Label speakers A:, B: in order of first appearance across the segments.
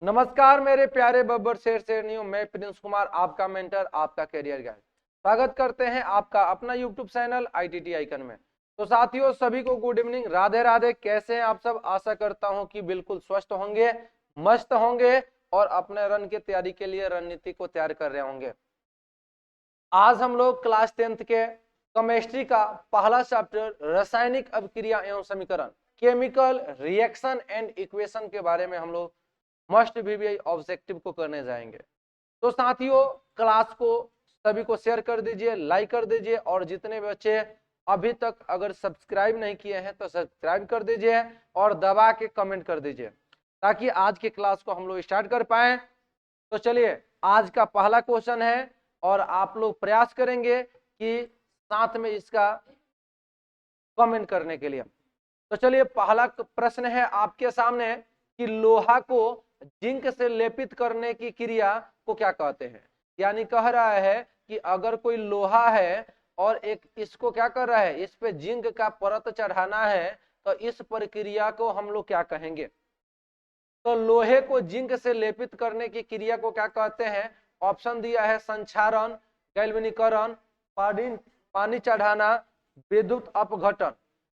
A: नमस्कार मेरे प्यारे बब्बर शेरनियों, मैं प्रिंस कुमार, आपका मेंटर, आपका करियर गाइड। स्वागत करते हैं आपका अपना यूट्यूब चैनल ITT आइकन में। तो साथियों, सभी को गुड इवनिंग, राधे राधे। कैसे हैं आप सब? आशा करता हूं कि बिल्कुल स्वस्थ होंगे, मस्त होंगे और अपने रन की तैयारी के लिए रणनीति को तैयार कर रहे होंगे। आज हम लोग क्लास 10th के केमिस्ट्री का पहला चैप्टर रासायनिक अभिक्रिया एवं समीकरण, केमिकल रिएक्शन एंड इक्वेशन के बारे में हम लोग मस्ट भी ऑब्जेक्टिव को करने जाएंगे। तो साथियों, क्लास को सभी को शेयर कर दीजिए, लाइक कर दीजिए और जितने बच्चे अभी तक अगर सब्सक्राइब नहीं किए हैं तो सब्सक्राइब कर दीजिए और दबा के कमेंट कर दीजिए ताकि आज के क्लास को हम लोग स्टार्ट कर पाए। तो चलिए, आज का पहला क्वेश्चन है और आप लोग प्रयास करेंगे कि साथ में इसका कमेंट करने के लिए। तो चलिए, पहला प्रश्न है आपके सामने कि लोहा को जिंक से लेपित करने की क्रिया को क्या कहते हैं। यानी कह रहा है कि अगर कोई लोहा है और एक इसको क्या कर रहा है, इस पे जिंक का परत चढ़ाना है, तो इस प्रक्रिया को हम लोग क्या कहेंगे। तो लोहे को जिंक से लेपित करने की क्रिया को क्या कहते हैं। ऑप्शन दिया है संक्षारण, गैल्वेनीकरण, पानी चढ़ाना, विद्युत अपघटन।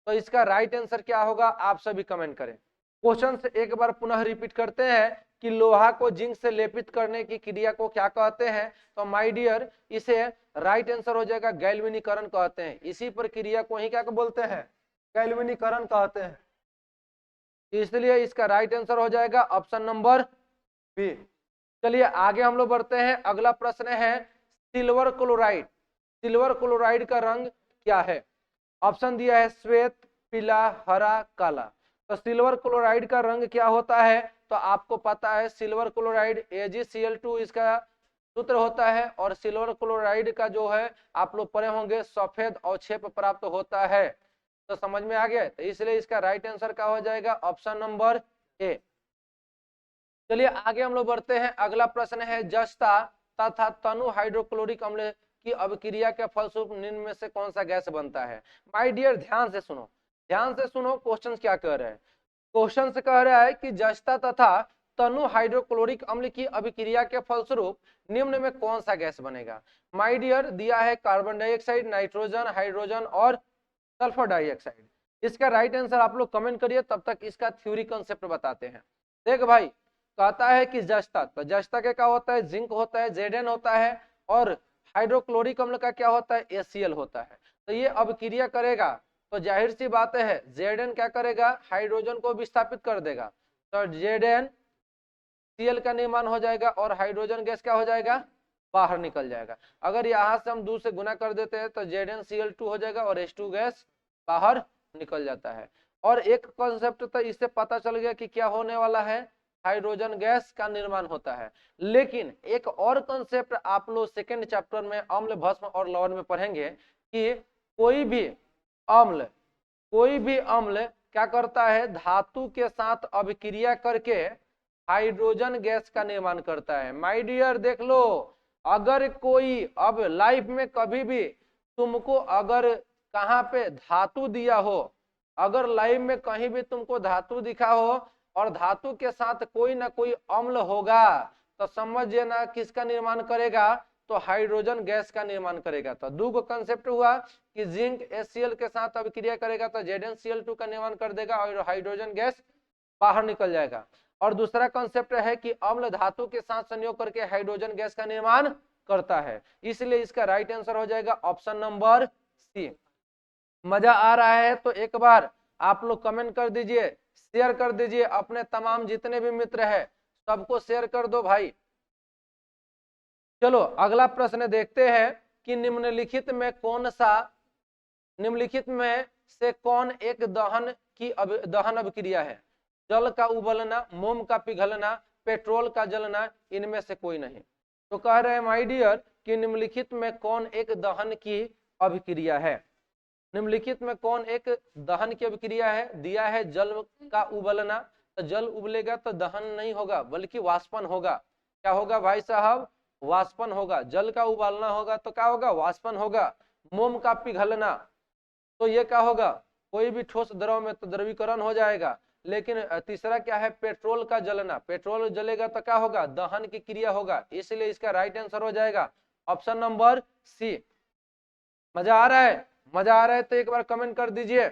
A: तो इसका राइट आंसर क्या होगा, आप सभी कमेंट करें। क्वेश्चन से एक बार पुनः रिपीट करते हैं कि लोहा को जिंक से लेपित करने की क्रिया को क्या कहते हैं। तो माय डियर, इसे राइट आंसर हो जाएगा गैल्वेनीकरण कहते हैं। इसी प्रक्रिया को ही क्या बोलते हैं, गैल्वेनीकरण कहते हैं। इसलिए इसका राइट आंसर हो जाएगा ऑप्शन नंबर बी। चलिए आगे हम लोग बढ़ते हैं। अगला प्रश्न है सिल्वर क्लोराइड। सिल्वर क्लोराइड का रंग क्या है। ऑप्शन दिया है श्वेत, पीला, हरा, काला। तो सिल्वर क्लोराइड का रंग क्या होता है, तो आपको पता है सिल्वर क्लोराइड AgCl2 इसका सूत्र होता है और सिल्वर क्लोराइड का जो है आप लोग पढ़े होंगे सफेद अवक्षेप प्राप्त होता है। तो समझ में आ गया। तो इसलिए इसका राइट आंसर क्या हो जाएगा, ऑप्शन नंबर ए। चलिए आगे हम लोग बढ़ते हैं। अगला प्रश्न है जस्ता तथा तनु हाइड्रोक्लोरिक अम्ल की अभिक्रिया के फलस्वरूप निम्न में से कौन सा गैस बनता है। माय डियर, ध्यान से सुनो, ध्यान से सुनो। क्वेश्चन क्या कह रहे हैं, क्वेश्चन से कह रहा है कि जस्ता तथा तनु हाइड्रोक्लोरिक अम्ल की अभिक्रिया के फलस्वरूप निम्न में कौन सा गैस बनेगा। माय डियर, दिया है कार्बन डाइऑक्साइड, नाइट्रोजन, हाइड्रोजन और सल्फर डाइऑक्साइड। इसका राइट आंसर आप लोग कमेंट करिए, तब तक इसका थ्योरी कंसेप्ट बताते हैं। देख भाई, कहता है कि जस्ता, तो जस्ता के क्या होता है, जिंक होता है, Zn होता है, और हाइड्रोक्लोरिक अम्ल का क्या होता है, HCl होता है। तो ये अभिक्रिया करेगा तो जाहिर सी बात है Zn क्या करेगा, हाइड्रोजन को विस्थापित कर देगा, तो ZnCl का निर्माण हो जाएगा और हाइड्रोजन गैस क्या हो जाएगा, बाहर निकल जाएगा। अगर यहाँ से हम 2 से गुना कर देते हैं तो ZnCl2 हो जाएगा और H2 गैस बाहर निकल जाता है। और एक कॉन्सेप्ट तो इससे पता चल गया कि क्या होने वाला है, हाइड्रोजन गैस का निर्माण होता है। लेकिन एक और कॉन्सेप्ट आप लोग सेकेंड चैप्टर में अम्ल, भस्म और लवण में पढ़ेंगे कि कोई भी अम्ल क्या करता है, धातु के साथ अभिक्रिया करके हाइड्रोजन गैस का निर्माण करता है। माय डियर देख लो, अगर कोई अब लाइफ में कभी भी तुमको अगर कहाँ पे धातु दिया हो, अगर लाइफ में कहीं भी तुमको धातु दिखा हो और धातु के साथ कोई ना कोई अम्ल होगा, तो समझिए ना किसका निर्माण करेगा, तो हाइड्रोजन गैस का निर्माण करेगा। तो दो कंसेप्ट हुआ कि जिंक HCl के साथ अभिक्रिया करेगा तो ZnCl2 का निर्माण कर देगा और हाइड्रोजन गैस बाहर निकल जाएगा। और दूसरा कंसेप्ट है कि अम्ल धातु के साथ संयोग करके हाइड्रोजन गैस का निर्माण करता है। इसलिए इसका राइट आंसर हो जाएगा ऑप्शन नंबर सी। मजा आ रहा है तो एक बार आप लोग कमेंट कर दीजिए, शेयर कर दीजिए, अपने तमाम जितने भी मित्र है सबको शेयर कर दो भाई। चलो अगला प्रश्न देखते हैं कि निम्नलिखित में से कौन एक दहन अभिक्रिया है। जल का उबलना, मोम का पिघलना, पेट्रोल का जलना, इनमें से कोई नहीं। तो कह रहे हैं माय डियर कि निम्नलिखित में कौन एक दहन की अभिक्रिया है। निम्नलिखित में कौन एक दहन की अभिक्रिया है। दिया है जल का उबलना, तो जल उबलेगा तो दहन नहीं होगा बल्कि वाष्पन होगा। क्या होगा भाई साहब, वाष्पन होगा। जल का उबालना होगा तो क्या होगा, वाष्पन होगा। मोम का पिघलना, तो ये क्या होगा, कोई भी ठोस द्रव में तो द्रवीकरण हो जाएगा। लेकिन तीसरा क्या है, पेट्रोल का जलना। पेट्रोल जलेगा तो क्या होगा, दहन की क्रिया होगा, इसलिए इसका राइट आंसर हो जाएगा ऑप्शन नंबर सी। मजा आ रहा है? मजा आ रहा है तो एक बार कमेंट कर दीजिए।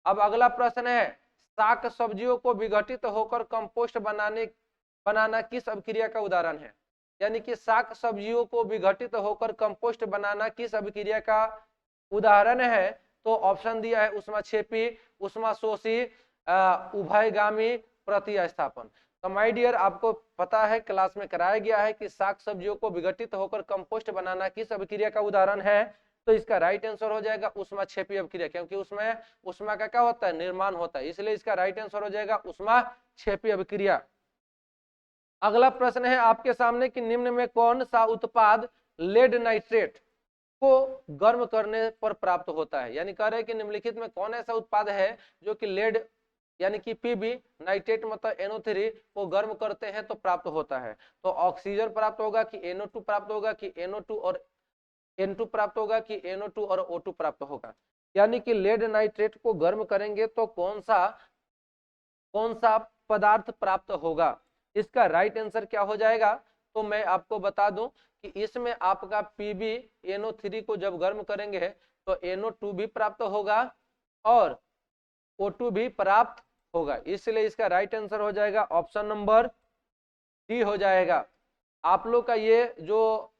A: अब अगला प्रश्न है, शाक सब्जियों को विघटित होकर कंपोस्ट बनाना किस अभिक्रिया का उदाहरण है? यानी कि शाक सब्जियों को विघटित होकर कंपोस्ट बनाना किस अभिक्रिया का उदाहरण है? तो ऑप्शन दिया है ऊष्माक्षेपी, ऊष्माशोषी, उभयगामी प्रतिस्थापन। तो माय डियर, आपको पता है क्लास में कराया गया है कि शाक सब्जियों को विघटित होकर कंपोस्ट बनाना किस अभिक्रिया का उदाहरण है? तो इसका राइट आंसर हो जाएगा ऊष्माक्षेपी अभिक्रिया, क्योंकि उसमें ऊष्मा का क्या होता है, निर्माण होता है, इसलिए इसका राइट आंसर हो जाएगा ऊष्माक्षेपी अभिक्रिया। अगला प्रश्न है आपके सामने कि निम्न में कौन सा उत्पाद लेड नाइट्रेट को गर्म करने पर प्राप्त होता है? यानी कह रहे हैं कि निम्नलिखित में कौन ऐसा उत्पाद है जो कि लेड यानी कि पीबी नाइट्रेट मतलब NO3 को गर्म करते हैं तो प्राप्त होता है? तो ऑक्सीजन प्राप्त होगा कि NO2 प्राप्त होगा कि NO2 और N2 प्राप्त होगा कि NO2 और O2 प्राप्त होगा? यानी कि लेड नाइट्रेट को गर्म करेंगे तो कौन सा पदार्थ प्राप्त होगा? इसका राइट आंसर क्या हो जाएगा? तो मैं आपको बता दूं कि इसमें आपका पीबी NO3 को जब गर्म करेंगे तो NO2 भी प्राप्त होगा और O2 भी प्राप्त होगा, इसलिए इसका राइट आंसर हो जाएगा ऑप्शन नंबर डी हो जाएगा। आप लोग का ये जो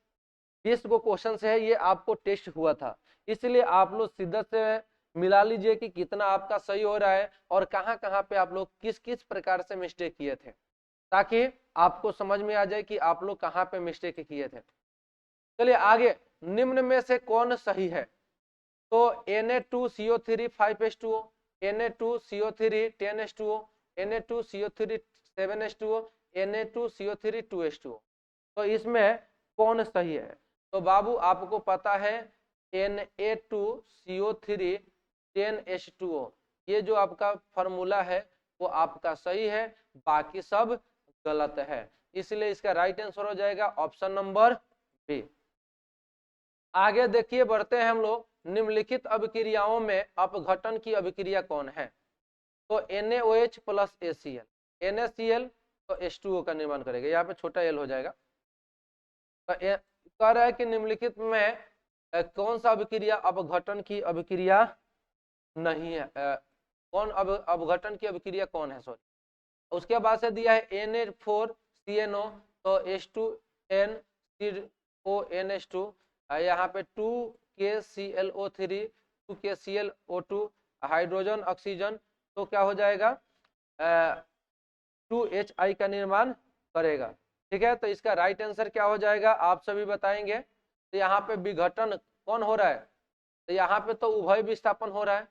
A: 20 गो क्वेश्चन है ये आपको टेस्ट हुआ था, इसलिए आप लोग सीधा से मिला लीजिए कि कितना आपका सही हो रहा है और कहाँ कहाँ पे आप लोग किस किस प्रकार से मिस्टेक किए थे, ताकि आपको समझ में आ जाए कि आप लोग कहाँ पे मिस्टेक किए थे। चलिए आगे, निम्न में से कौन सही है? तो Na2CO3 5H2O, Na2CO3 10H2O, Na2CO3 7H2O, Na2CO3 2H2O। तो इसमें कौन सही है? तो बाबू आपको पता है Na2CO3 10H2O, ये जो आपका फॉर्मूला है वो आपका सही है, बाकी सब गलत है, इसलिए इसका राइट आंसर हो जाएगा ऑप्शन नंबर बी। आगे देखिए, बढ़ते हैं हम लोग, निम्नलिखित अभिक्रियाओं में अपघटन की अभिक्रिया कौन है? तो NaOH प्लस ACl, NaCl तो H2O का निर्माण करेगा, यहाँ पे छोटा l हो जाएगा। तो कह रहा है कि निम्नलिखित में कौन सा अभिक्रिया अपघटन की अभिक्रिया नहीं है, कौन अपघटन की अभिक्रिया कौन है, सॉरी। उसके बाद से दिया है Na4CNO तो H2NCONH2, यहाँ पे 2KClO3 2KClO2 हाइड्रोजन ऑक्सीजन, तो क्या हो जाएगा 2Hi का निर्माण करेगा। ठीक है, तो इसका राइट आंसर क्या हो जाएगा आप सभी बताएंगे। तो यहाँ पे विघटन कौन हो रहा है? तो यहाँ पे तो उभय विस्थापन हो रहा है,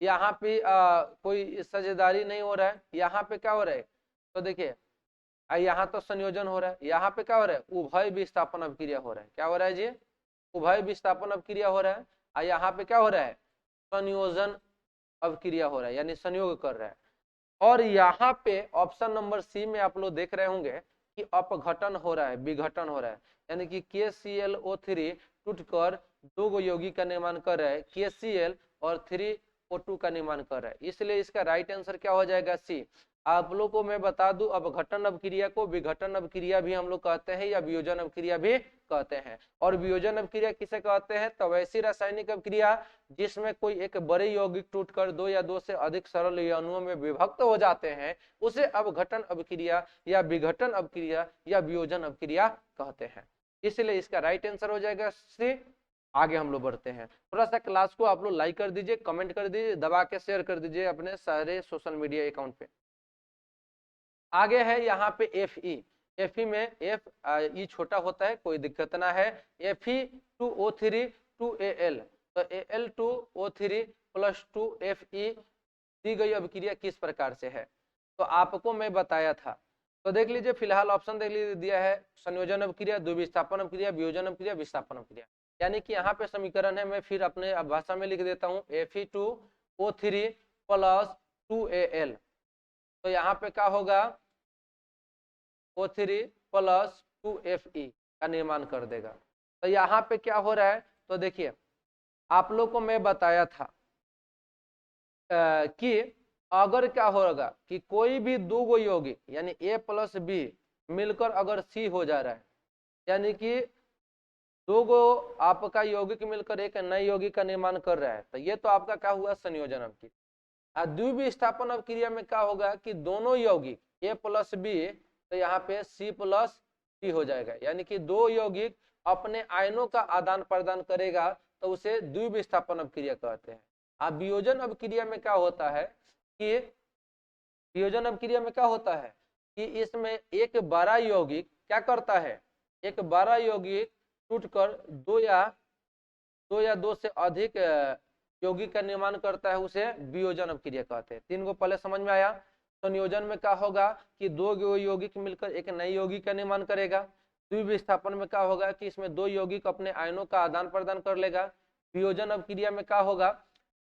A: यहाँ पे कोई साझेदारी नहीं हो रहा है, यहाँ पे क्या हो रहा है? तो देखिए यहाँ तो संयोजन हो रहा है, यहाँ पे क्या हो रहा है? उभय विस्थापन अभिक्रिया हो रहा है। क्या हो रहा है जी? उभय विस्थापन अभिक्रिया हो रहा है। और यहाँ पे क्या हो रहा है? संयोजन अभिक्रिया हो रहा है, यानी संयोग कर रहा है। और यहाँ पे ऑप्शन नंबर सी में आप लोग देख रहे होंगे कि अपघटन हो रहा है, विघटन हो रहा है, यानी कि KClO3 टूटकर 2 गो यौगिक का निर्माण कर रहा है, KCl और 3O2 का निर्माण कर रहा है, इसलिए इसका राइट आंसर क्या हो जाएगा सी। आप लोग को मैं बता दूं, अपघटन अभिक्रिया को विघटन अभिक्रिया भी हम लोग कहते हैं या वियोजन अभिक्रिया भी कहते हैं। और वियोजन अभिक्रिया किसे कहते हैं? तो वैसी रासायनिक अभिक्रिया जिसमें कोई एक बड़े यौगिक टूटकर 2 या 2 से अधिक सरल अणुओं में विभक्त हो जाते हैं, उसे अपघटन अभिक्रिया या विघटन अभिक्रिया या वियोजन अभिक्रिया कहते हैं, इसलिए इसका राइट आंसर हो जाएगा सी। आगे हम लोग बढ़ते हैं, थोड़ा सा क्लास को आप लोग लाइक कर दीजिए, कमेंट कर दीजिए, दबा के शेयर कर दीजिए अपने सारे सोशल मीडिया अकाउंट पे। आगे है यहाँ पे Fe में F ई छोटा होता है, कोई दिक्कत ना है। Fe2O3 2Al, तो Al2O3 प्लस 2Fe दी गई अभिक्रिया किस प्रकार से है? तो आपको मैं बताया था, तो देख लीजिए, फिलहाल ऑप्शन देख लीजिए, दिया है संयोजन अभिक्रिया, द्विविस्थापन अभिक्रिया, वियोजन अभिक्रिया, विस्थापन अभिक्रिया। यानी कि यहाँ पे समीकरण है, मैं फिर अपने भाषा में लिख देता हूँ, Fe2O3 प्लस 2Al, तो यहाँ पे क्या होगा O3 प्लस 2Fe का निर्माण कर देगा। तो यहाँ पे क्या हो रहा है? तो देखिए, आप लोग को मैं बताया था कि अगर क्या होगा कि कोई भी दो गो यौगिक यानी A प्लस बी मिलकर अगर C हो जा रहा है, यानी कि दो गो आपका यौगिक मिलकर एक नए यौगिक का निर्माण कर रहा है, तो ये तो आपका क्या हुआ संयोजन अवक्रिया। द्विविस्थापन अवक्रिया में क्या होगा कि दोनों यौगिक A प्लस बी, तो यहाँ पे C प्लस डी हो जाएगा, यानी कि दो यौगिक अपने आयनों का आदान प्रदान करेगा, तो उसे द्विविस्थापन अवक्रिया कहते हैं। अब वियोजन अवक्रिया में क्या होता है कि वियोजन अवक्रिया में क्या होता है कि इसमें एक बड़ा यौगिक क्या करता है, एक बड़ा यौगिक टूटकर दो से अधिक यौगिक का निर्माण करता है, उसे वियोजन अवक्रिया कहते हैं। तीन को पहले समझ में आया। संयोजन में क्या होगा कि दो यौगिक मिलकर एक नए यौगिक का निर्माण करेगा। द्विविस्थापन में क्या होगा कि इसमें दो यौगिक अपने आयनों का आदान प्रदान कर लेगा। वियोजन अवक्रिया में क्या होगा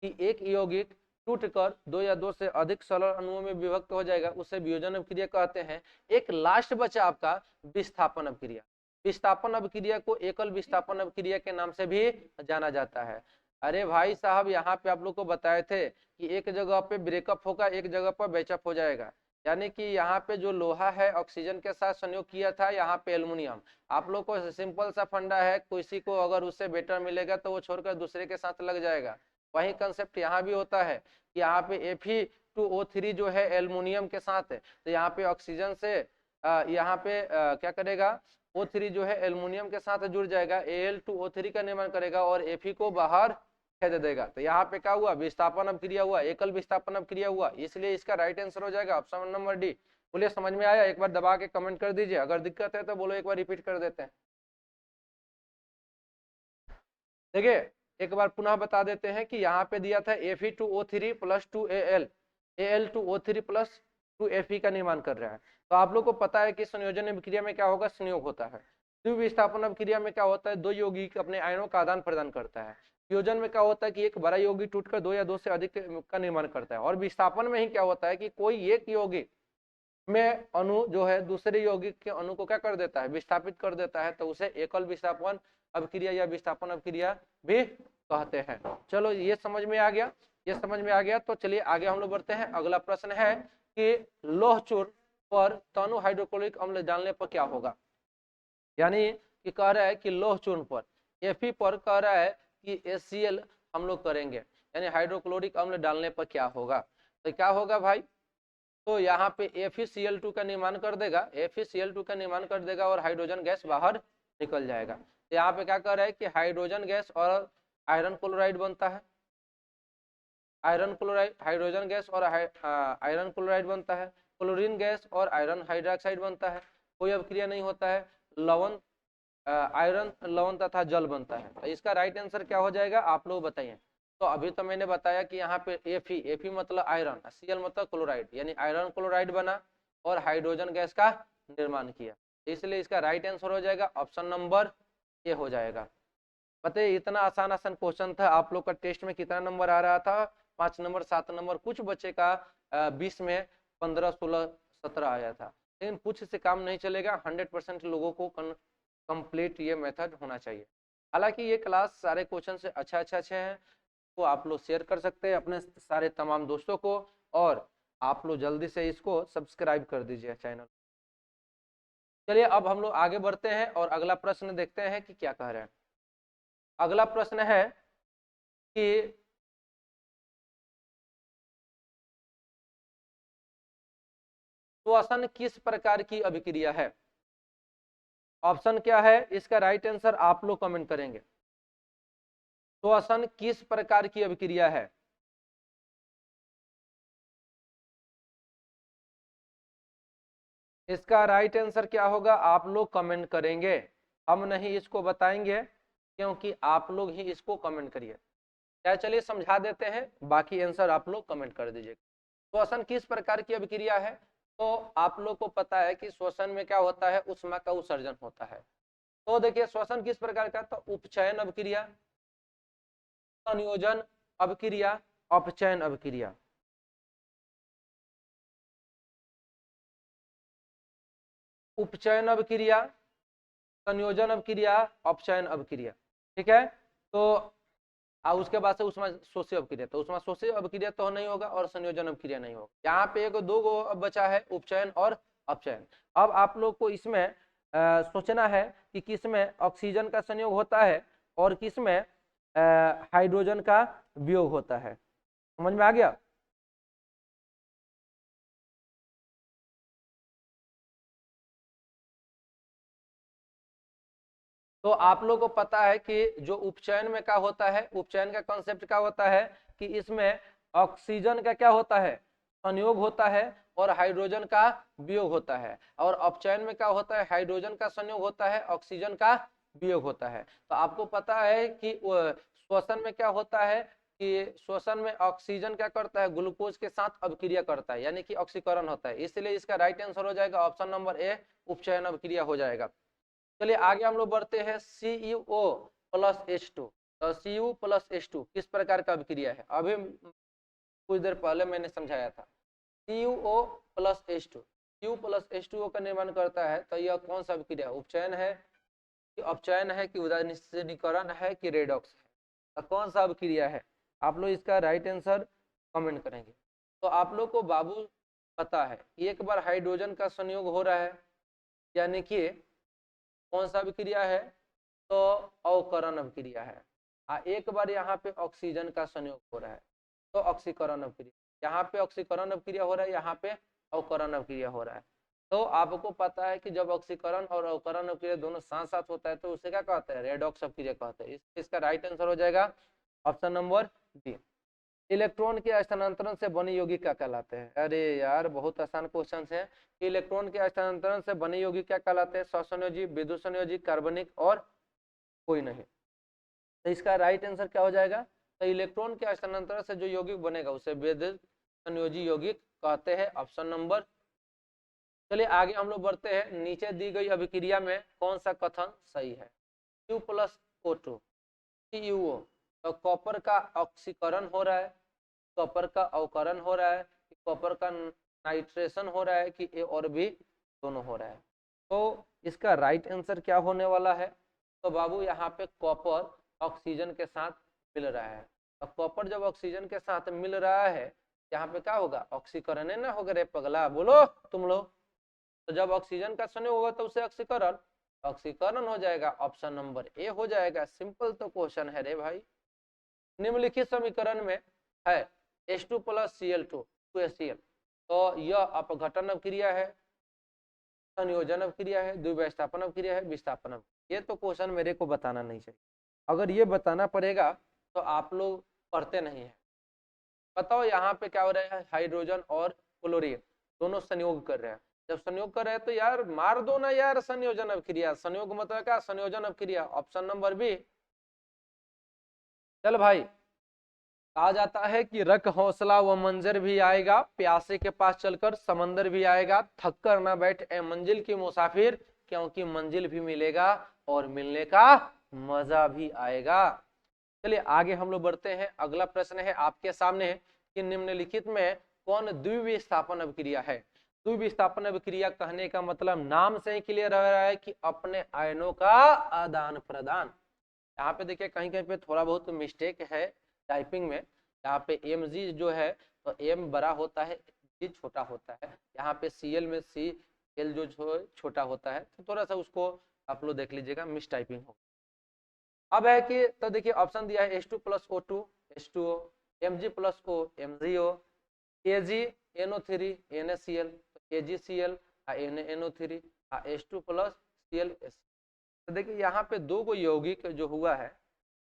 A: कि एक यौगिक टूटकर दो या दो से अधिक सरल अणुओं में विभक्त हो जाएगा, उसे वियोजन अवक्रिया कहते हैं। एक लास्ट बचा आपका विस्थापन अवक्रिया। विस्थापन अवक्रिया को एकल विस्थापन अवक्रिया के नाम से भी जाना जाता है। अरे भाई साहब, यहाँ पे आप लोग को बताए थे कि एक जगह पे ब्रेकअप होगा, एक जगह पर बैचअप हो जाएगा, यानी कि यहाँ पे जो लोहा है ऑक्सीजन के साथ संयोग किया था, यहाँ पे एल्युमिनियम। आप लोग को सिंपल सा फंडा है, किसी को अगर उससे बेटर मिलेगा तो वो छोड़कर दूसरे के साथ लग जाएगा। वही कंसेप्ट यहाँ भी होता है कि यहाँ पे Fe2O3 जो है एल्युमिनियम के साथ है, तो यहाँ पे ऑक्सीजन से यहाँ पे क्या करेगा, O3 जो है एल्युमिनियम के साथ जुड़ जाएगा, Al2O3 का निर्माण करेगा और Fe को बाहर दे देगा। तो यहाँ पे क्या हुआ, विस्थापन अवक्रिया हुआ, एकल विस्थापन अवक्रिया हुआ, इसलिए इसका राइट आंसर हो जाएगा ऑप्शन नंबर डी। बोलिए समझ में आया? एक बार दबा के कमेंट कर दीजिए, अगर दिक्कत है तो बोलो एक बार रिपीट कर देते हैं। देखिए एक बार पुनः बता देते हैं कि यहाँ पे दिया था Fe2O3 plus 2Al, Al2O3 plus 2Fe का निर्माण कर रहा है। तो आप लोग को पता है कि संयोजन अभिक्रिया में क्या होगा, संयोग होता है। द्विविस्थापन अभिक्रिया में क्या होता है, दो यौगिक अपने आयनों का आदान प्रदान करता है। वियोजन में क्या होता है कि एक बड़ा यौगिक टूटकर दो या दो से अधिक का निर्माण करता है। और विस्थापन में ही क्या होता है कि कोई एक यौगिक में अणु जो है दूसरे यौगिक के अणु को क्या कर देता है, विस्थापित कर देता है, तो उसे एकल विस्थापन अभिक्रिया या विस्थापन अभिक्रिया भी कहते हैं। चलो ये समझ में आ गया, ये समझ में आ गया। तो चलिए आगे हम लोग बढ़ते हैं। अगला प्रश्न है कि लौह चूर्ण पर तनु हाइड्रोक्लोरिक अम्ल डालने पर क्या होगा। यानी कि कह रहा है कि लौह चूर्ण पर Fe पर कह रहा है कि HCl हम लोग करेंगे, यानी हाइड्रोक्लोरिक अम्ल डालने पर क्या होगा। तो क्या होगा भाई, तो यहाँ पे FeCl2 का निर्माण कर देगा, FeCl2 का निर्माण कर देगा और हाइड्रोजन गैस बाहर निकल जाएगा। तो यहाँ पे क्या कर रहा है कि हाइड्रोजन गैस और आयरन क्लोराइड बनता है, आयरन क्लोराइड, हाइड्रोजन गैस और आयरन क्लोराइड बनता है, क्लोरीन गैस और आयरन हाइड्रोक्साइड बनता है, कोई अभिक्रिया नहीं होता है, लवण आयरन लवण तथा जल बनता है। तो इसका राइट आंसर क्या हो जाएगा आप लोग बताइए। तो अभी तो मैंने बताया कि यहाँ पे Fe मतलब आयरन, Cl मतलब क्लोराइड, यानी आयरन क्लोराइड बना और हाइड्रोजन गैस का निर्माण किया, इसलिए इसका राइट आंसर हो जाएगा ऑप्शन नंबर ए हो जाएगा। बताइए इतना आसान आसान क्वेश्चन था, आप लोग का टेस्ट में कितना नंबर आ रहा था, 5 नंबर 7 नंबर, कुछ बच्चे का 20 में 15 16 17 आया था। लेकिन कुछ से काम नहीं चलेगा, 100% लोगों को कंप्लीट ये मेथड होना चाहिए। हालांकि ये क्लास सारे क्वेश्चन से अच्छे हैं, तो आप लोग शेयर कर सकते हैं अपने सारे तमाम दोस्तों को, और आप लोग जल्दी से इसको सब्सक्राइब कर दीजिए चैनल। चलिए अब हम लोग आगे बढ़ते हैं और अगला प्रश्न देखते हैं कि क्या कह रहे हैं। अगला प्रश्न है कि श्वसन किस प्रकार की अभिक्रिया है। ऑप्शन क्या है, इसका राइट आंसर आप लोग कमेंट करेंगे। श्वसन किस प्रकार की अभिक्रिया है। इसका राइट आंसर क्या होगा आप लोग कमेंट करेंगे, हम नहीं इसको बताएंगे, क्योंकि आप लोग ही इसको कमेंट करिए। क्या, चलिए समझा देते हैं, बाकी आंसर आप लोग कमेंट कर दीजिए। श्वसन किस प्रकार की अभिक्रिया है, तो आप लोग को पता है कि श्वसन में क्या होता है, ऊष्मा का उत्सर्जन होता है। तो देखिए श्वसन किस प्रकार का, तो उपचयन अभिक्रिया, संयोजन अभिक्रिया, अपचयन अभिक्रिया। उपचयन अभिक्रिया, संयोजन अभिक्रिया, अपचयन अभिक्रिया, ठीक है। तो और उसके बाद से उसमें शोषी अभिक्रिया, तो उसमें शोषी अभिक्रिया तो नहीं होगा और संयोजन अभिक्रिया नहीं होगा। यहाँ पे एक दो गो अब बचा है, उपचयन और अपचयन। अब आप लोग को इसमें सोचना है कि किसमें ऑक्सीजन का संयोग होता है और किसमें हाइड्रोजन का वियोग होता है। समझ में आ गया? तो आप लोग को पता है कि जो उपचयन में क्या होता है, उपचयन का कॉन्सेप्ट क्या होता है कि इसमें ऑक्सीजन का क्या होता है, संयोग होता है और हाइड्रोजन का वियोग होता है। और अपचयन में क्या होता है, हाइड्रोजन का संयोग होता है, ऑक्सीजन का वियोग होता है। तो आपको पता है कि श्वसन में क्या होता है कि श्वसन में ऑक्सीजन क्या करता है, ग्लूकोज के साथ अभिक्रिया करता है, यानी कि ऑक्सीकरण होता है। इसलिए इसका राइट आंसर हो जाएगा ऑप्शन नंबर ए, उपचयन अभिक्रिया हो जाएगा। चलिए आगे हम लोग बढ़ते हैं, CuO प्लस H2। तो Cu प्लस H2 किस प्रकार का अभिक्रिया है, अभी कुछ देर पहले मैंने समझाया था। CuO plus H2, Cu plus H2O का निर्माण करता है। तो यह कौन सा अभिक्रिया, उपचयन है कि अपचयन है कि उदासीनीकरण है कि रेडॉक्स है, तो कौन सा अभिक्रिया है? आप लोग इसका राइट आंसर कमेंट करेंगे। तो आप लोग को बाबू पता है, एक बार हाइड्रोजन का संयोग हो रहा है, यानी कि कौन सा अभिक्रिया है, तो अवकरण अभिक्रिया है। एक बार यहाँ पे ऑक्सीजन का संयोग हो रहा है तो ऑक्सीकरण अभिक्रिया। यहाँ पे ऑक्सीकरण अभिक्रिया हो रहा है, यहाँ पे अवकरण अभिक्रिया हो रहा है। तो आपको पता है कि जब ऑक्सीकरण और अवकरण अभिक्रिया दोनों साथ साथ होता है तो उसे क्या कहते हैं, रेडॉक्स अभिक्रिया कहते हैं। इसका राइट आंसर हो जाएगा ऑप्शन नंबर डी। इलेक्ट्रॉन के स्थानांतरण से बने यौगिक क्या कहलाते हैं? अरे यार बहुत आसान क्वेश्चन है। इलेक्ट्रॉन के स्थानांतरण से बने यौगिक क्या कहलाते हैं? स्वसंयोजी, विद्युत संयोजी, कार्बनिक और कोई नहीं। तो इसका राइट आंसर क्या हो जाएगा? तो इलेक्ट्रॉन के स्थानांतरण से जो यौगिक बनेगा उसे विद्युत संयोजी यौगिक कहते हैं, ऑप्शन नंबर। चलिए आगे हम लोग बढ़ते हैं, नीचे दी गई अभिक्रिया में कौन सा कथन सही है? Q प्लस O2 CuO, तो कॉपर का ऑक्सीकरण हो रहा है, कॉपर का अवकरण हो रहा है, कॉपर का नाइट्रेशन हो रहा है कि ए और बी दोनों हो रहा है। तो इसका राइट आंसर क्या होने वाला है? तो बाबू यहाँ पे कॉपर ऑक्सीजन के साथ मिल रहा है। अब कॉपर जब ऑक्सीजन के साथ मिल रहा है, यहाँ पे क्या होगा, ऑक्सीकरण है ना होगा रे पगला, बोलो तुम लोग। तो जब ऑक्सीजन का संयोग होगा तो उसे ऑक्सीकरण, ऑक्सीकरण हो जाएगा, ऑप्शन नंबर ए हो जाएगा। सिंपल तो क्वेश्चन है रे भाई। निम्नलिखित समीकरण में है H2 प्लस Cl2 2HCl, तो यह अपघटन अभिक्रिया है, संयोजन अभिक्रिया है, द्विविस्थापन अभिक्रिया है, विस्थापन। ये तो क्वेश्चन मेरे को बताना नहीं चाहिए। अगर ये बताना पड़ेगा तो आप लोग पढ़ते नहीं है। बताओ यहाँ पे क्या हो रहा है, हाइड्रोजन और क्लोरीन दोनों संयोग कर रहे हैं। जब संयोग कर रहे हैं तो यार मार दो ना यार, संयोजन अभिक्रिया। संयोग मतलब क्या, संयोजन अभिक्रिया, ऑप्शन नंबर बी। चल भाई, कहा जाता है कि रख हौसला व मंजर भी आएगा, प्यासे के पास चलकर समंदर भी आएगा, थक कर ना बैठ ए मंजिल की मुसाफिर, क्योंकि मंजिल भी मिलेगा और मिलने का मजा भी आएगा। चलिए आगे हम लोग बढ़ते हैं। अगला प्रश्न है आपके सामने कि निम्नलिखित में कौन द्विविस्थापन अभिक्रिया है? द्विविस्थापन अभिक्रिया कहने का मतलब नाम से ही क्लियर रह रहा है कि अपने आयनों का आदान प्रदान। यहाँ पे देखिए कहीं कहीं पे थोड़ा बहुत मिस्टेक है टाइपिंग में। यहाँ पे Mg जो है तो M बड़ा होता है, G छोटा होता है। यहाँ पे Cl में Cl जो छोटा होता है, तो थोड़ा सा उसको आप लोग देख लीजिएगा, मिस टाइपिंग हो। अब है कि तो देखिए ऑप्शन दिया है H2 plus O2 H2O, Mg plus O MgO, AgNO3 NaCl AgCl NaNO3 H2 plus Cl। तो देखिए यहाँ पे दो को यौगिक जो हुआ है,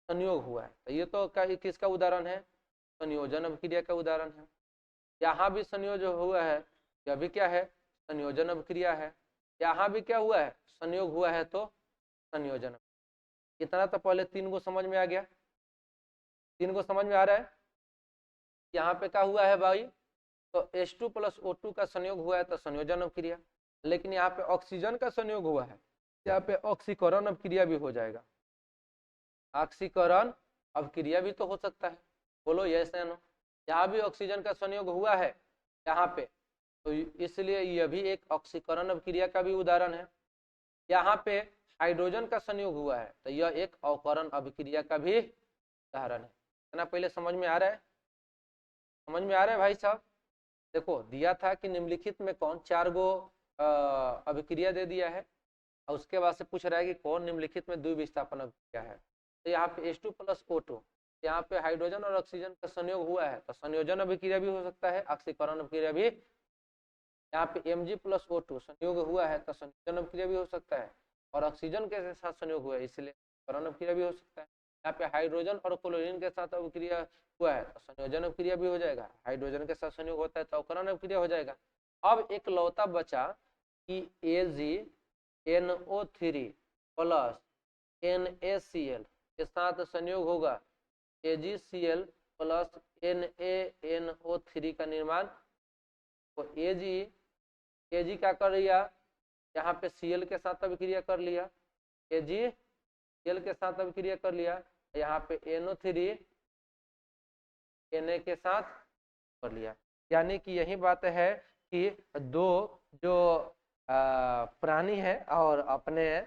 A: संयोग हुआ है, तो ये तो किसका उदाहरण है, संयोजन अभिक्रिया का उदाहरण है। यहाँ भी संयोजन हुआ है, यह भी क्या है, संयोजन अभिक्रिया है। यहाँ भी क्या हुआ है, संयोग हुआ है, तो संयोजन। इतना तो पहले तीन को समझ में आ गया, तीन को समझ में आ रहा है। यहाँ पे क्या हुआ है भाई, तो H2 प्लस O2 का संयोग हुआ है तो संयोजन अभिक्रिया। लेकिन यहाँ पे ऑक्सीजन का संयोग हुआ है, यहाँ पे ऑक्सीकरण अभिक्रिया भी हो जाएगा। ऑक्सीकरण अभिक्रिया भी तो हो सकता है, बोलो यस या नो। यहाँ भी ऑक्सीजन का संयोग हुआ है यहाँ पे, तो इसलिए यह भी एक ऑक्सीकरण अभिक्रिया का भी उदाहरण है। यहाँ पे हाइड्रोजन का संयोग हुआ है तो यह एक अवकरण अभिक्रिया का भी उदाहरण है। इतना पहले समझ में आ रहा है? समझ में आ रहा है भाई साहब? देखो दिया था कि निम्नलिखित में कौन, 4 गो अभिक्रिया दे दिया है और उसके बाद से पूछ रहा है कि कौन निम्नलिखित में द्विविस्थापन अभिक्रिया है। तो यहाँ पे H2 प्लस O2, यहाँ पे हाइड्रोजन और ऑक्सीजन का संयोग हुआ है तो संयोजन अभिक्रिया भी हो सकता है, ऑक्सीकरण अभिक्रिया भी। यहाँ पे Mg प्लस O2 संयोग हुआ है तो संयोजन अभिक्रिया भी हो सकता है, और ऑक्सीजन के साथ संयोग हुआ है इसलिए करण अभिक्रिया भी हो सकता है। यहाँ पे हाइड्रोजन और क्लोरीन के साथ अभिक्रिया हुआ है तो संयोजन अभिक्रिया भी हो जाएगा, हाइड्रोजन के साथ संयोग होता है तो अवकरण अभिक्रिया हो जाएगा। अब एक लौता बचा कि AgNO3 प्लस NaCl के साथ संयोग होगा AgCl प्लस NaNO3 का निर्माण। तो Ag क्या कर लिया, यहाँ पे Cl के साथ अभिक्रिया कर लिया, AgCl के साथ अभिक्रिया कर लिया, यहाँ पे NO3 Na के साथ कर लिया। यानी कि यही बात है कि दो जो प्राणी है और अपने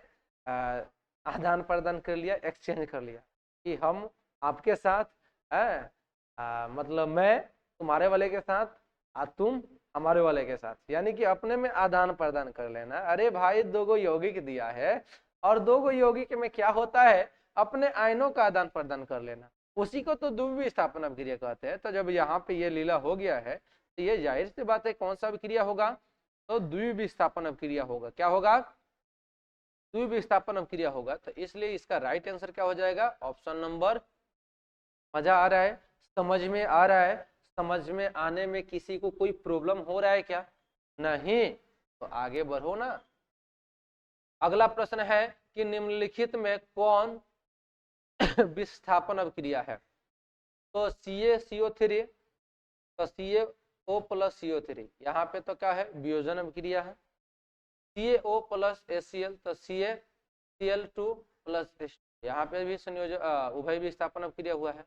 A: आदान प्रदान कर लिया, एक्सचेंज कर लिया कि हम आपके साथ मतलब मैं तुम्हारे वाले के साथ और तुम हमारे वाले के साथ, यानी कि अपने में आदान प्रदान कर लेना। अरे भाई 2 गो यौगिक दिया है और 2 गो यौगिक में क्या होता है, अपने आयनों का आदान प्रदान कर लेना, उसी को तो द्विविस्थापन अभिक्रिया कहते हैं। तो जब यहाँ पे ये लीला हो गया है तो ये जाहिर सी बात है कौन सा अभिक्रिया होगा, तो द्विविस्थापन अभिक्रिया होगा। क्या होगा, द्विविस्थापन अभिक्रिया होगा। तो इसलिए इसका राइट आंसर क्या हो जाएगा, ऑप्शन नंबर। मजा आ रहा है, समझ में आ रहा है? समझ में आने में किसी को कोई प्रॉब्लम हो रहा है क्या? नहीं तो आगे बढ़ो ना। अगला प्रश्न है कि निम्नलिखित में कौन विस्थापन अभिक्रिया है, तो CaCO3, तो CaO प्लस CO3, यहाँ पे तो क्या है, वियोजन अभिक्रिया है। CaO प्लस HCl, तो CaCl2 प्लस H2, यहाँ पे भी संयोजन उभय विस्थापन अभिक्रिया हुआ है।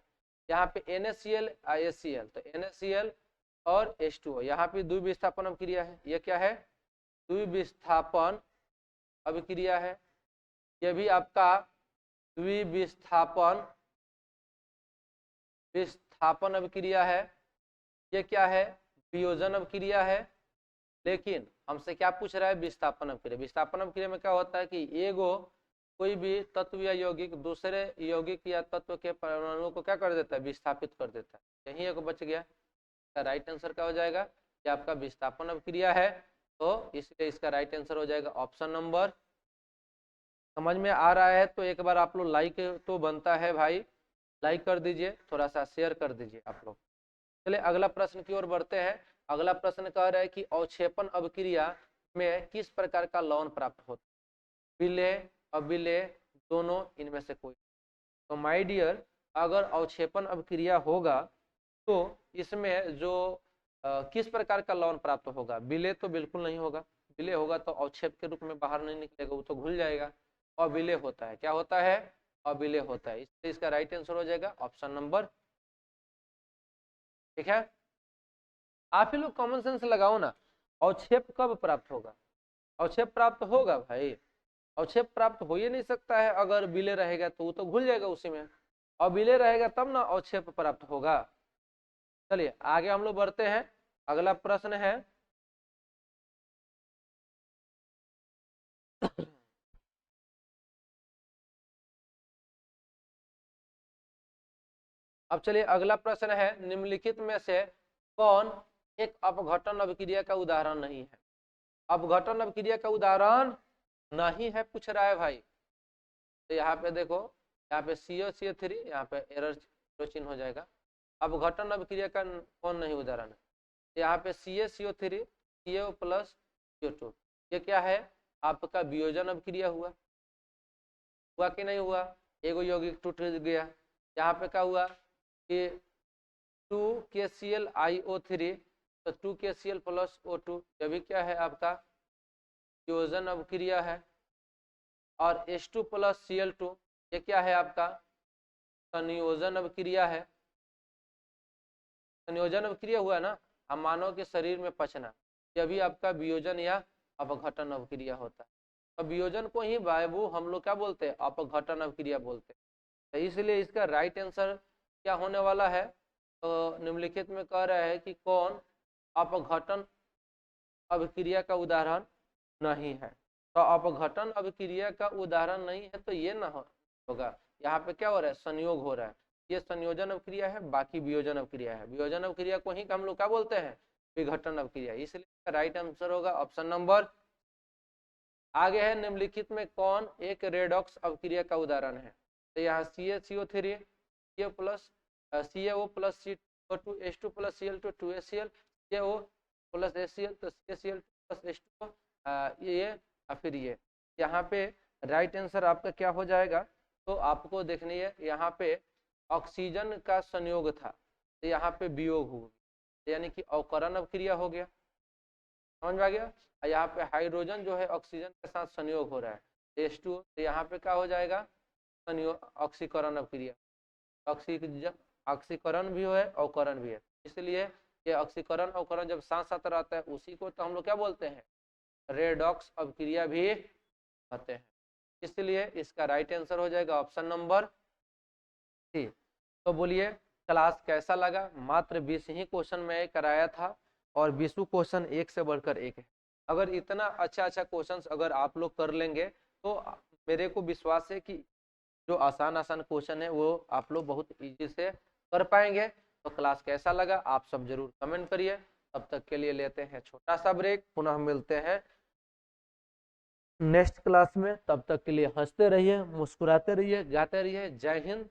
A: यहाँ पे NaCl HCl, तो NaCl और H2O, यहाँ पे द्विविस्थापन अभिक्रिया है। ये क्या है, द्विविस्थापन अभिक्रिया है। ये भी आपका द्विविस्थापन अभिक्रिया है। ये क्या है, वियोजन अभिक्रिया है। लेकिन हमसे क्या पूछ रहा है, विस्थापन अभिक्रिया। विस्थापन अभिक्रिया में क्या होता है कि एगो कोई भी तत्व या यौगिक दूसरे यौगिक या तत्व के परमाणु को क्या कर देता है, विस्थापित कर देता है। यही एक बच गया। इसका राइट आंसर क्या हो जाएगा, कि आपका विस्थापन अभिक्रिया है, तो इसलिए इसका राइट आंसर हो जाएगा ऑप्शन नंबर। समझ में आ रहा है तो एक बार आप लोग लाइक तो बनता है भाई, लाइक कर दीजिए, थोड़ा सा शेयर कर दीजिए आप लोग। चलिए अगला प्रश्न की ओर बढ़ते हैं। अगला प्रश्न कह रहा है कि अवक्षेपण अभिक्रिया में किस प्रकार का लवण प्राप्त होता है, विलेय अविलेय दोनों, इनमें से कोई। तो माय डियर, अगर अवक्षेपण अभिक्रिया होगा तो इसमें जो किस प्रकार का लवण प्राप्त होगा, विलेय तो बिल्कुल नहीं होगा। विलेय होगा तो अवक्षेप के रूप में बाहर नहीं निकलेगा, वो तो घुल जाएगा। अविलेय होता है, क्या होता है, अविलेय होता है। इसलिए इसका राइट आंसर हो जाएगा ऑप्शन नंबर। ठीक है, आप ही लोग कॉमन सेंस लगाओ ना, अवक्षेप कब प्राप्त होगा, अवक्षेप प्राप्त होगा भाई, अवक्षेप प्राप्त हो ही नहीं सकता है। अगर विलेय रहेगा तो वो तो घुल जाएगा उसी में, और विलेय रहेगा तब ना अवक्षेप प्राप्त होगा। चलिए आगे हम लोग बढ़ते हैं। अगला प्रश्न है अब चलिए अगला प्रश्न है, निम्नलिखित में से कौन एक अपघटन अभिक्रिया का उदाहरण नहीं है। अपघटन अभिक्रिया का उदाहरण नहीं है पूछ रहा है भाई। तो यहाँ पे देखो, यहाँ पे CO3, यहाँ पे एरर चिन्ह हो जाएगा। अपघटन अभिक्रिया का कौन नहीं उदाहरण है, यहाँ पे CaCO3 CO प्लस CO2, ये क्या है, आपका वियोजन अभिक्रिया हुआ कि नहीं हुआ, एगो यौगिक टूट गया। यहाँ पे क्या हुआ कि 2KClIO3, तो 2KCl प्लस O2, ये भी क्या है आपका वियोजन अभिक्रिया है। और H2 प्लस Cl2, ये क्या है आपका संयोजन अभिक्रिया है। संयोजन अभिक्रिया हुआ ना, हम मानव के शरीर में पचना, यह भी आपका वियोजन या अपघटन अभिक्रिया होता है। तो वियोजन को ही बाबू हम लोग क्या बोलते हैं, अपघटन अभिक्रिया बोलते हैं। तो इसलिए इसका राइट आंसर क्या होने वाला है, तो निम्नलिखित में कह रहा है कि कौन अपघटन अभिक्रिया का उदाहरण नहीं है। तो अपघटन अभिक्रिया का उदाहरण नहीं है तो ये ना होगा, यहाँ पे क्या हो रहा है, संयोग हो रहा है। ये संयोजन अभिक्रिया है, बाकी वियोजन अभिक्रिया है। वियोजन अभिक्रिया को ही हम लोग क्या बोलते हैं, विघटन अभिक्रिया। इसलिए राइट आंसर होगा ऑप्शन नंबर। आगे है, निम्नलिखित में कौन एक रेडॉक्स अभिक्रिया का उदाहरण है। तो यहाँ CaCO3 CO plus CaO plus CO2 H2 plus Cl2 2HCl CaO plus HCl तो CaCl प्लस H2 ये फिर ये। यहाँ पे राइट आंसर आपका क्या हो जाएगा, तो आपको देखनी है यहाँ पे ऑक्सीजन का संयोग था तो यहाँ पे वियोग हो, यानी कि अवकरण अभिक्रिया हो गया, समझ में आ गया। यहाँ पे हाइड्रोजन जो है ऑक्सीजन के साथ संयोग हो रहा है H2, तो यहाँ पे क्या हो जाएगा, संयोग ऑक्सीकरण अभिक्रिया। ऑक्सीकरण भी है अवकरण भी है, इसलिए ये ऑक्सीकरण अवकरण जब साथ साथ रहता है उसी को तो हम लोग क्या बोलते हैं, रेडॉक्स अभिक्रिया भी कहते हैं। इसलिए इसका राइट आंसर हो जाएगा ऑप्शन नंबर सी। तो बोलिए क्लास कैसा लगा। मात्र 20 ही क्वेश्चन मैं कराया था और 20 क्वेश्चन एक से बढ़कर एक है। अगर इतना अच्छा क्वेश्चन अगर आप लोग कर लेंगे तो मेरे को विश्वास है कि जो आसान क्वेश्चन है वो आप लोग बहुत इजी से कर पाएंगे। तो क्लास कैसा लगा आप सब जरूर कमेंट करिए। तब तक के लिए लेते हैं छोटा सा ब्रेक, पुनः मिलते हैं नेक्स्ट क्लास में। तब तक के लिए हंसते रहिए, मुस्कुराते रहिए, गाते रहिए। जय हिंद,